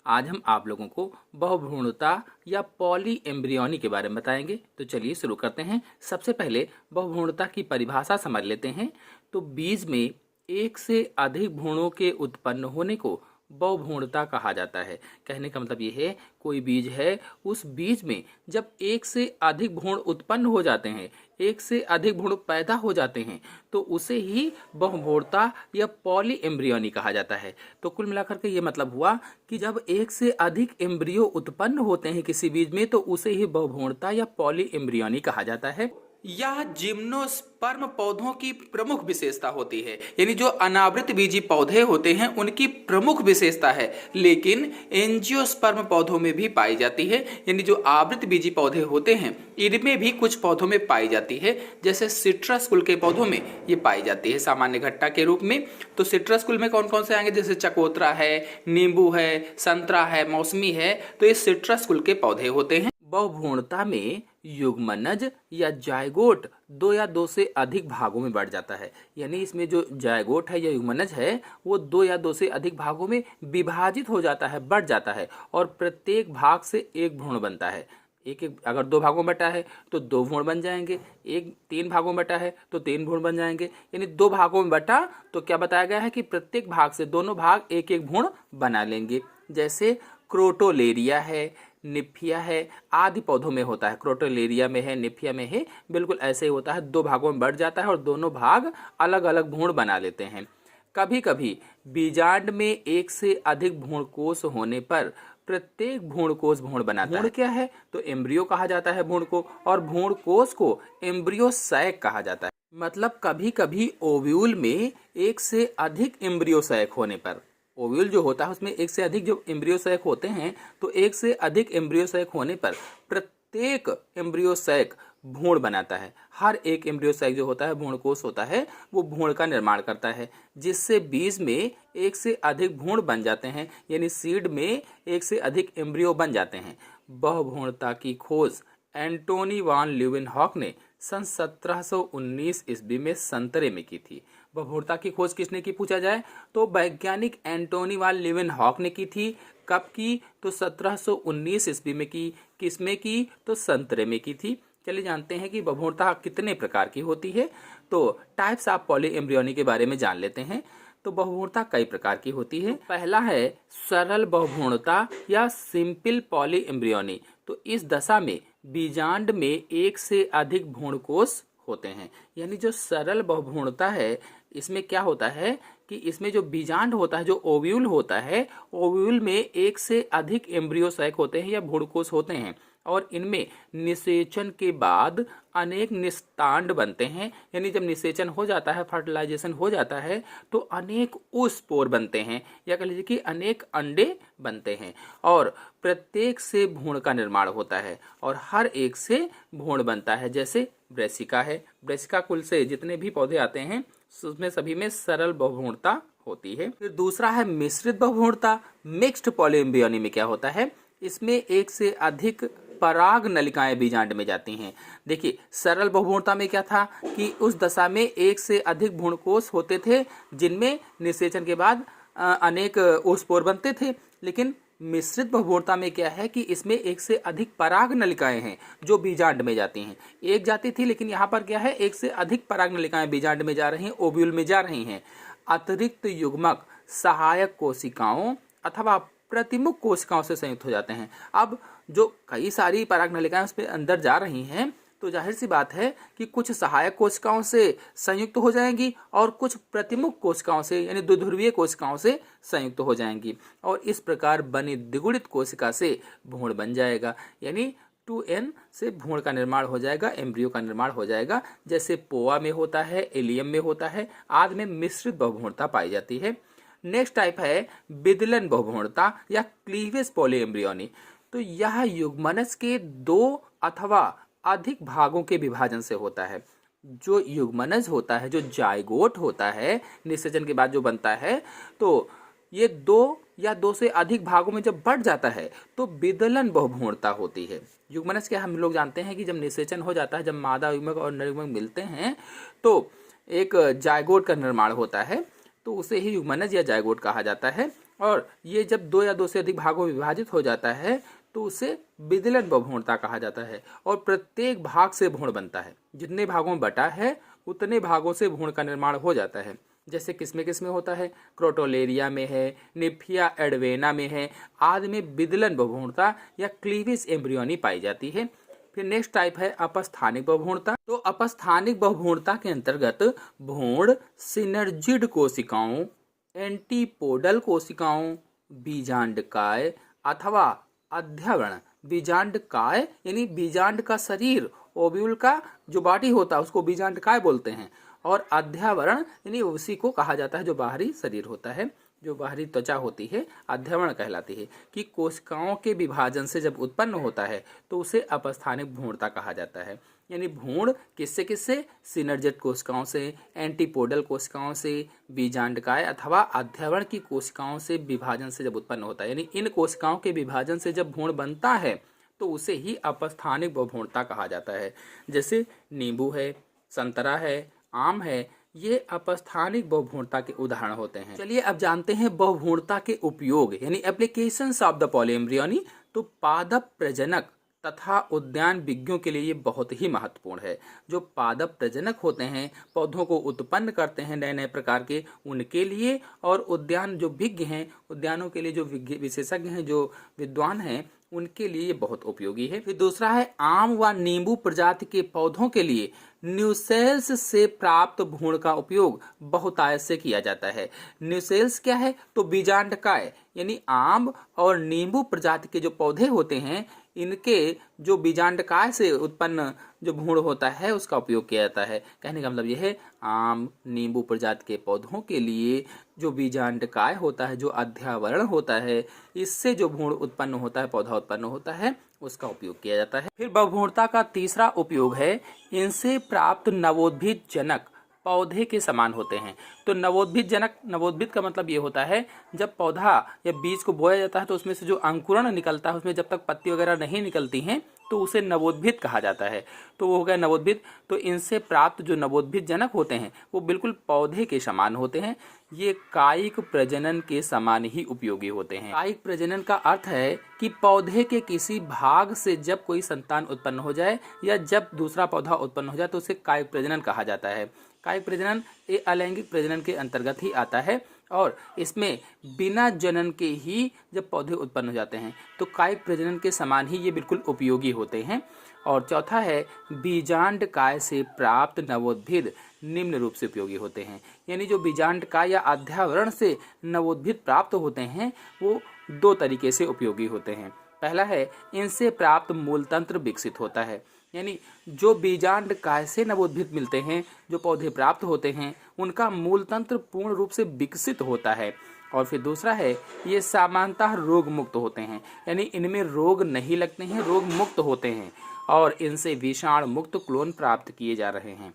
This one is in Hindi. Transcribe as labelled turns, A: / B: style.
A: आज हम आप लोगों को बहुभ्रूणता या पॉली एम्ब्रियोनी के बारे में बताएंगे। तो चलिए शुरू करते हैं। सबसे पहले बहुभ्रूणता की परिभाषा समझ लेते हैं। तो बीज में एक से अधिक भ्रूणों के उत्पन्न होने को बहुभ्रूणता कहा जाता है। कहने का मतलब ये है, कोई बीज है, उस बीज में जब एक से अधिक भ्रूण उत्पन्न हो जाते हैं, एक से अधिक भ्रूण पैदा हो जाते हैं, तो उसे ही बहुभ्रूणता या पॉली एम्ब्रियोनी कहा जाता है। तो कुल मिलाकर के ये मतलब हुआ कि जब एक से अधिक एम्ब्रियो उत्पन्न होते हैं किसी बीज में, तो उसे ही बहुभ्रूणता या पॉली एम्ब्रियोनी कहा जाता है। यह जिम्नोस्पर्म पौधों की प्रमुख विशेषता होती है, यानी जो अनावृत बीजी पौधे होते हैं उनकी प्रमुख विशेषता है, लेकिन एंजियोस्पर्म पौधों में भी पाई जाती है। यानी जो आवृत बीजी पौधे होते हैं इनमें भी कुछ पौधों में पाई जाती है, जैसे सिट्रस कुल के पौधों में ये पाई जाती है सामान्य घट्टा के रूप में। तो सिट्रस कुल में कौन कौन से आएंगे, जैसे चकोतरा है, नींबू है, संतरा है, मौसमी है, तो ये सिट्रस कुल के पौधे होते हैं। बहुभ्रूणता में युग्मनज या जायगोट दो या दो से अधिक भागों में बढ़ जाता है। यानी इसमें जो जायगोट है या युग्मनज है वो दो या दो से अधिक भागों में विभाजित हो जाता है, बढ़ जाता है, और प्रत्येक भाग से एक भ्रूण बनता है। एक अगर दो भागों में बटा है तो दो भ्रूण बन जाएंगे, एक तीन भागों में बटा है तो तीन भ्रूण बन जाएंगे। यानी दो भागों में बटा तो क्या बताया गया है कि प्रत्येक भाग से दोनों भाग एक एक भ्रूण बना लेंगे। जैसे क्रोटोलेरिया है, निम्फिया है, आदि पौधों में होता है। क्रोटोलेरिया में है, निम्फिया में है, बिल्कुल ऐसे ही होता है, दो भागों में बढ़ जाता है और दोनों भाग अलग अलग भ्रूण बना लेते हैं। कभी कभी बीजांड में एक से अधिक भ्रूणकोश होने पर प्रत्येक भ्रूणकोश भ्रूण बनाता है। भ्रूण क्या है, तो एम्ब्रियो कहा जाता है भ्रूण को, और भ्रूणकोश को एम्ब्रियो सैक कहा जाता है। मतलब कभी कभी ओव्यूल में एक से अधिक एम्ब्रियो सैक होने पर, ओव्यूल जो होता है उसमें एक से अधिक जो एम्ब्रियो सैक होते हैं, तो एक से अधिक एम्ब्रियो सैक होने पर प्रत्येक एम्ब्रियो सैक भ्रूण बनाता है। हर एक एम्ब्रियो सैक जो होता है, भ्रूणकोश होता है, वो भ्रूण का निर्माण करता है, जिससे बीज में एक से अधिक भ्रूण बन जाते हैं। यानी सीड में एक से अधिक एम्ब्रियो बन जाते हैं। बहुभ्रूणता की खोज एंटोनी वान ल्यूवेनहॉक ने सन 1719 ईस्वी में संतरे में की थी। बहुभ्रूणता की खोज किसने की पूछा जाए तो वैज्ञानिक एंटोनी वान ल्यूवेनहॉक ने की थी। कब की, तो 1719 ईस्वी में की। किसमें की, तो संतरे में की थी। चलिए जानते हैं कि बहुभ्रूणता कितने प्रकार की होती है। तो टाइप्स ऑफ पॉली एम्ब्रियोनी के बारे में जान लेते हैं। तो बहुभ्रूणता कई प्रकार की होती है। पहला है सरल बहुभ्रूणता या सिंपल पॉली एम्ब्रियोनी। तो इस दशा में बीजांड में एक से अधिक भ्रूणकोश होते हैं। यानी जो सरल बहुभ्रूणता है, इसमें क्या होता है कि इसमें जो बीजांड होता है, जो ओव्यूल होता है, ओव्यूल में एक से अधिक एम्ब्रियो सैक होते हैं या भ्रूणकोश होते हैं, और इनमें निषेचन के बाद अनेक निस्तांड बनते हैं। यानी जब निषेचन हो जाता है, फर्टिलाइजेशन हो जाता है, तो अनेक ओस्पोर बनते हैं, या कह लीजिए कि अनेक अंडे बनते हैं, और प्रत्येक से भ्रूण का निर्माण होता है, और हर एक से भ्रूण बनता है। जैसे ब्रेसिका है, ब्रेसिका कुल से जितने भी पौधे आते हैं उसमें सभी में सरल बहुभ्रूणता होती है। फिर दूसरा है मिश्रित बहुभ्रूणता। मिक्स्ड पॉली एम्ब्रियोनी में क्या होता है, इसमें एक से अधिक पराग नलिकाएं बीजांड में जाती हैं। देखिए सरल बहुभ्रूणता में क्या था कि उस दशा में एक से अधिक भ्रूणकोश होते थे, जिनमें निषेचन के बाद अनेक ओस्पोर बनते थे। लेकिन मिश्रित बहुभ्रूणता में क्या है कि इसमें एक से अधिक पराग नलिकाएं हैं जो बीजांड में जाती हैं। एक जाती थी, लेकिन यहाँ पर क्या है, एक से अधिक पराग नलिकाएं बीजांड में जा रही हैं, ओव्यूल में जा रही हैं। अतिरिक्त युग्मक सहायक कोशिकाओं अथवा प्रतिमुख कोशिकाओं से संयुक्त हो जाते हैं। अब जो कई सारी पराग नलिकाएं उसमें अंदर जा रही हैं, तो जाहिर सी बात है कि कुछ सहायक कोशिकाओं से संयुक्त हो जाएंगी और कुछ प्रतिमुख कोशिकाओं से यानी द्विध्रुवीय कोशिकाओं से संयुक्त हो जाएंगी, और इस प्रकार बनी द्विगुणित कोशिका से भ्रूण बन जाएगा। यानी 2n से भ्रूण का निर्माण हो जाएगा, एम्ब्रियो का निर्माण हो जाएगा। जैसे पोआ में होता है, एलियम में होता है, आदि में मिश्रित बहुभ्रूणता पाई जाती है। नेक्स्ट टाइप है विदलन बहुभ्रूणता या क्लीवेज पॉली एम्ब्रियोनी। तो यह युग्मनज के दो अथवा अधिक भागों के विभाजन से होता है। जो युग्मनज होता है, जो जायगोट होता है, निषेचन के बाद जो बनता है, तो ये दो या दो से अधिक भागों में जब बढ़ जाता है तो विदलन बहुभ्रूणता होती है। युग्मनज क्या हम लोग जानते हैं कि जब निषेचन हो जाता है, जब मादा युग्मक और नर युग्मक मिलते हैं, तो एक जायगोट का निर्माण होता है, तो उसे ही युग्मनज या जायगोट कहा जाता है। और ये जब 2 या 2 से अधिक भागों में विभाजित हो जाता है तो उसे विदलन बहुभ्रूणता कहा जाता है। और प्रत्येक भाग से भ्रूण बनता है। जितने भागों में बटा है उतने भागों से भ्रूण का निर्माण हो जाता है। जैसे किसमें होता है, क्रोटोलेरिया में है, निम्फिया एडवेना में है, आदि में विदलन बहुभ्रूणता या क्लीवेज एम्ब्रियोनी पाई जाती है। फिर नेक्स्ट टाइप है अपस्थानिक बहुभ्रूणता। तो अपस्थानिक बहुभ्रूणता के अंतर्गत भ्रूण सिनर्जिड कोशिकाओं, एंटीपोडल कोशिकाओं, बीजांडकाय अथवा अध्यवरण, बीजांडकाय यानी बीजांड का शरीर, ओव्यूल का जो बॉडी होता है उसको बीजांडकाय बोलते हैं, और अध्यावरण यानी उसी को कहा जाता है जो बाहरी शरीर होता है, जो बाहरी त्वचा होती है, अध्यवरण कहलाती है। कि कोशिकाओं के विभाजन से जब उत्पन्न होता है तो उसे अपस्थानिक भ्रूणता कहा जाता है। यानी भ्रूण किससे सिनर्जिड कोशिकाओं से, एंटीपोडल कोशिकाओं से, बीजांडकाय अथवा अध्यवरण की कोशिकाओं से विभाजन से जब उत्पन्न होता है, यानी इन कोशिकाओं के विभाजन से जब भ्रूण बनता है तो उसे ही अपस्थानिक बहुभ्रूणता कहा जाता है। जैसे नींबू है, संतरा है, आम है, ये अपस्थानिक बहुभ्रूणता के उदाहरण होते हैं। चलिए अब जानते हैं बहुभ्रूणता के उपयोग यानी एप्लीकेशंस ऑफ द पॉलीएम्ब्रियोनी। तो पादप प्रजनक तथा उद्यान विज्ञों के लिए ये बहुत ही महत्वपूर्ण है। जो पादप प्रजनक होते हैं, पौधों को उत्पन्न करते हैं नए नए प्रकार के, उनके लिए, और उद्यान जो विज्ञ हैं, उद्यानों के लिए जो विशेषज्ञ हैं, जो विद्वान हैं, उनके लिए ये बहुत उपयोगी है। फिर दूसरा है आम व नींबू प्रजाति के पौधों के लिए न्यूसेल्स से प्राप्त भ्रूण का उपयोग बहुतायत से किया जाता है। न्यूसेल्स क्या है, तो बीजांडकाय यानी आम और नींबू प्रजाति के जो पौधे होते हैं, इनके जो बीजांडकाय से उत्पन्न जो भ्रूण होता है उसका उपयोग किया जाता है। कहने का मतलब यह है आम नींबू प्रजाति के पौधों के लिए जो बीजांडकाय होता है, जो अध्यावरण होता है, इससे जो भ्रूण उत्पन्न होता है, पौधा उत्पन्न होता है, उसका उपयोग किया जाता है। फिर बहुभ्रूणता का तीसरा उपयोग है इनसे प्राप्त नवोद्भिद जनक पौधे के समान होते हैं। तो नवोद्भिद जनक, नवोद्भिद का मतलब ये होता है जब पौधा या बीज को बोया जाता है तो उसमें से जो अंकुरण निकलता है, उसमें जब तक पत्ती वगैरह नहीं निकलती हैं तो उसे नवोद्भिद कहा जाता है। तो वो हो गया नवोद्भिद। तो इनसे प्राप्त जो नवोद्भिद जनक होते हैं वो बिल्कुल पौधे के समान होते हैं। ये कायिक प्रजनन के समान ही उपयोगी होते हैं। कायिक प्रजनन का अर्थ है कि पौधे के किसी भाग से जब कोई संतान उत्पन्न हो जाए या जब दूसरा पौधा उत्पन्न हो जाए तो उसे कायिक प्रजनन कहा जाता है। कायिक प्रजनन ये अलैंगिक प्रजनन के अंतर्गत ही आता है और इसमें बिना जनन के ही जब पौधे उत्पन्न हो जाते हैं तो कायिक प्रजनन के समान ही ये बिल्कुल उपयोगी होते हैं। और चौथा है बीजांडकाय से प्राप्त नवोद्भिद निम्न रूप से उपयोगी होते हैं। यानी जो बीजांडकाय या अध्यावरण से नवोद्भिद प्राप्त होते हैं वो 2 तरीके से उपयोगी होते हैं। पहला है इनसे प्राप्त मूलतंत्र विकसित होता है। यानी जो बीजांडकाय से नवोद्भिद मिलते हैं, जो पौधे प्राप्त होते हैं, उनका मूलतंत्र पूर्ण रूप से विकसित होता है। और फिर दूसरा है ये सामान्यतः रोग मुक्त होते हैं। यानी इनमें रोग नहीं लगते हैं, रोग मुक्त होते हैं और इनसे विषाणु मुक्त क्लोन प्राप्त किए जा रहे हैं।